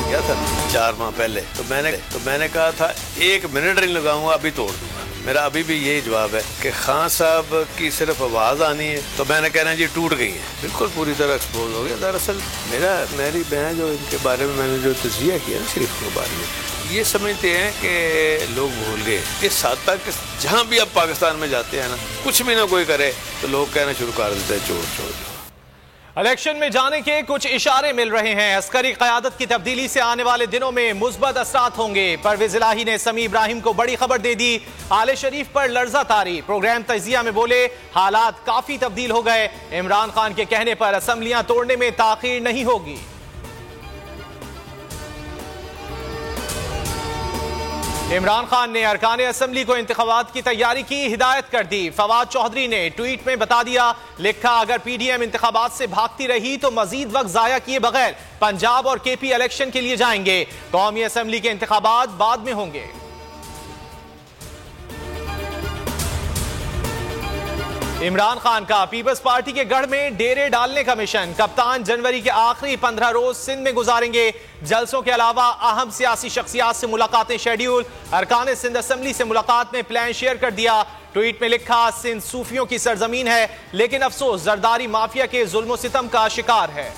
गया था 4 माह पहले, तो मैंने कहा था 1 मिनट नहीं लगाऊंगा, अभी तोड़ दूंगा। मेरा अभी भी यही जवाब है कि खान साहब की सिर्फ आवाज़ आनी है तो मैंने कहना जी टूट गई है, बिल्कुल पूरी तरह एक्सपोज हो गया। दरअसल मेरी बहन जो इनके बारे में मैंने जो तज़किया किया शरीफ के बारे में, ये समझते हैं कि लोग भूल गए। इस हद तक जहाँ भी अब पाकिस्तान में जाते हैं ना, कुछ भी ना कोई करे तो लोग कहना शुरू कर देते हैं चोर चोर। इलेक्शन में जाने के कुछ इशारे मिल रहे हैं। अस्करी क़यादत की तब्दीली से आने वाले दिनों में मुस्बत असरात होंगे। परवेज इलाही ने समी इब्राहिम को बड़ी खबर दे दी। आले शरीफ पर लर्जा तारी। प्रोग्राम तजिया में बोले हालात काफी तब्दील हो गए। इमरान खान के कहने पर असम्बलियां तोड़ने में ताखीर नहीं होगी। इमरान खान ने अरकान असम्बली को इंतखाबात की तैयारी की हिदायत कर दी। फवाद चौधरी ने ट्वीट में बता दिया, लिखा अगर पीडीएम इंतखाबात से भागती रही तो मजीद वक्त जाया किए बगैर पंजाब और केपी इलेक्शन के लिए जाएंगे। कौमी असम्बली के इंतखाबात बाद में होंगे। इमरान खान का पीपल्स पार्टी के गढ़ में डेरे डालने का मिशन। कप्तान जनवरी के आखिरी 15 रोज सिंध में गुजारेंगे। जलसों के अलावा अहम सियासी शख्सियात से मुलाकातें शेड्यूल। अरकान सिंध असम्बली से मुलाकात में प्लान शेयर कर दिया। ट्वीट में लिखा, सिंध सूफियों की सरजमीन है लेकिन अफसोस जरदारी माफिया के जुल्म सितम का शिकार है।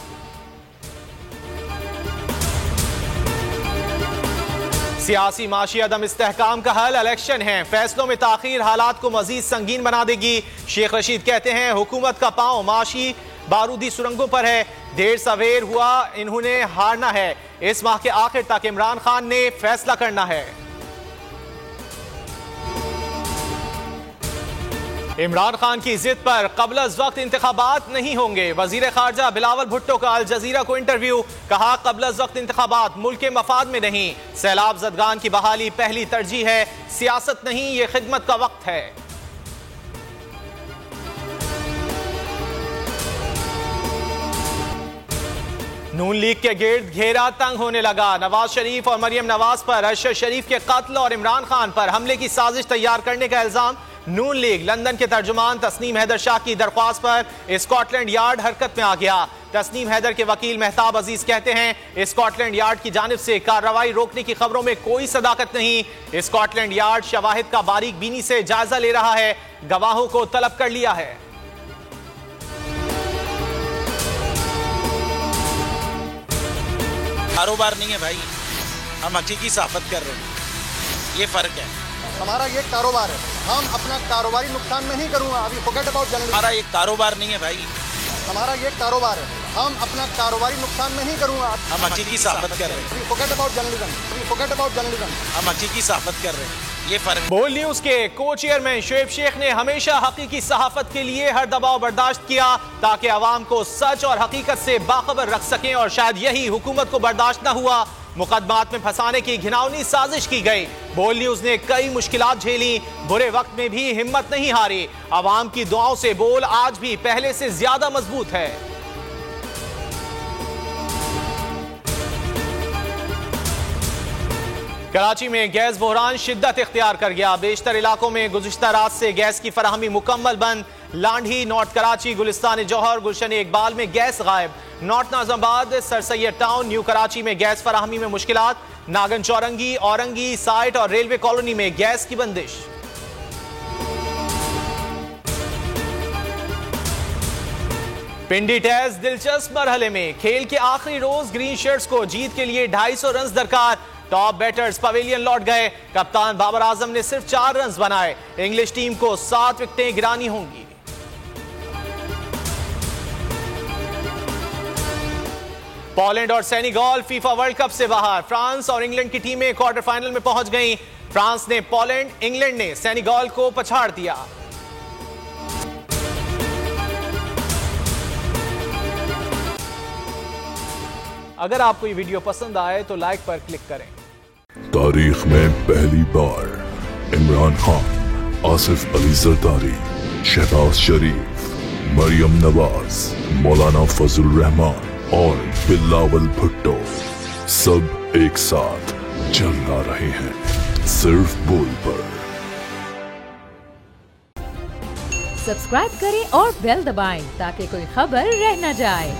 सियासी माशी अदम इस्तेहकाम का हल इलेक्शन है। फैसलों में ताखीर हालात को मजीद संगीन बना देगी। शेख रशीद कहते हैं हुकूमत का पांव माशी बारूदी सुरंगों पर है। देर सवेर हुआ इन्होंने हारना है। इस माह के आखिर तक इमरान खान ने फैसला करना है। इमरान खान की जिद पर क़ब्ल वक्त इंतखाबात नहीं होंगे। वजीर खारजा बिलावल भुट्टो का अल जजीरा को इंटरव्यू। कहा क़ब्ल वक्त इंतखाबात मुल्क के मफाद में नहीं। सैलाब ज़दगान की बहाली पहली तरजीह है, सियासत नहीं, ये खिदमत का वक्त है। नून लीग के गिर्द घेरा तंग होने लगा। नवाज शरीफ और मरियम नवाज पर अरशद शरीफ के कत्ल और इमरान खान पर हमले की साजिश तैयार करने का इल्जाम। नून लीग लंदन के तर्जुमान तस्नीम हैदर शाह की दरख्वास्त पर स्कॉटलैंड यार्ड हरकत में आ गया। तस्नीम हैदर के वकील मेहताब अजीज कहते हैं स्कॉटलैंड यार्ड की जानिब से कार्रवाई रोकने की खबरों में कोई सदाकत नहीं। स्कॉटलैंड यार्ड शवाहिद का बारीक बीनी से जायजा ले रहा है, गवाहों को तलब कर लिया है। कारोबार नहीं है भाई, हम हकीकी सहाफत कर रहे हैं, ये फर्क है। हमारा ये कारोबार है, हम अपना कारोबारी नुकसान नहीं करूंगा। अभी फॉरगेट अबाउट जर्नलिज्म। हमारा ये कारोबार नहीं है भाई, हमारा ये कारोबार है, हम अपना कारोबारी नुकसान नहीं करूंगा। हम हकीकी सहाफत कर रहे हैं। अभी फॉरगेट अबाउट जर्नलिज्म, अभी फॉरगेट अबाउट जर्नलिज्म। हम हकीकी सहाफत कर रहे हैं, ये फर्क। बोल न्यूज के को चेयरमैन शुएब शेख ने हमेशा हकीकी सहाफत के लिए हर दबाव बर्दाश्त किया ताकि अवाम को सच और हकीकत से बाखबर रख सकें, और शायद यही हुकूमत को बर्दाश्त न हुआ। मुकदमात में फंसाने की घिनौनी साजिश की गई। बोल न्यूज ने कई मुश्किलात झेली, बुरे वक्त में भी हिम्मत नहीं हारी। अवाम की दुआओं से बोल आज भी पहले से ज्यादा मजबूत है। कराची में गैस बहरान शिद्दत इख्तियार कर गया। बेशतर इलाकों में गुज़िश्ता रात से गैस की फराहमी मुकम्मल बंद। लांढी, नॉर्थ कराची, गुलिस्तान जौहर, गुलशन इकबाल में गैस गायब। North Nazimabad, Sir Syed town, new Karachi में गैस फराहमी में मुश्किलात। नागन चौरंगी, औरंगी, साइट और रेलवे कॉलोनी में गैस की बंदिश। पिंडी टेस्ट दिलचस्प मरहले में। खेल के आखिरी रोज ग्रीन शर्ट्स को जीत के लिए 250 रन दरकार। टॉप बैटर्स पवेलियन लौट गए। कप्तान बाबर आजम ने सिर्फ 4 रन बनाए। इंग्लिश टीम को 7 विकेटें गिरानी होंगी। पोलैंड और सेनेगल फीफा वर्ल्ड कप से बाहर। फ्रांस और इंग्लैंड की टीमें क्वार्टर फाइनल में पहुंच गईं। फ्रांस ने पोलैंड, इंग्लैंड ने सेनेगल को पछाड़ दिया। अगर आपको ये वीडियो पसंद आए तो लाइक पर क्लिक करें। तारीख में पहली बार इमरान खान, आसिफ अली जरदारी, शहबाज शरीफ, मरियम नवाज, मौलाना फजल रहमान और बिलावल भुट्टो सब एक साथ जला रहे हैं सिर्फ बोल पर। सब्सक्राइब करें और बेल दबाएं ताकि कोई खबर रह न जाए।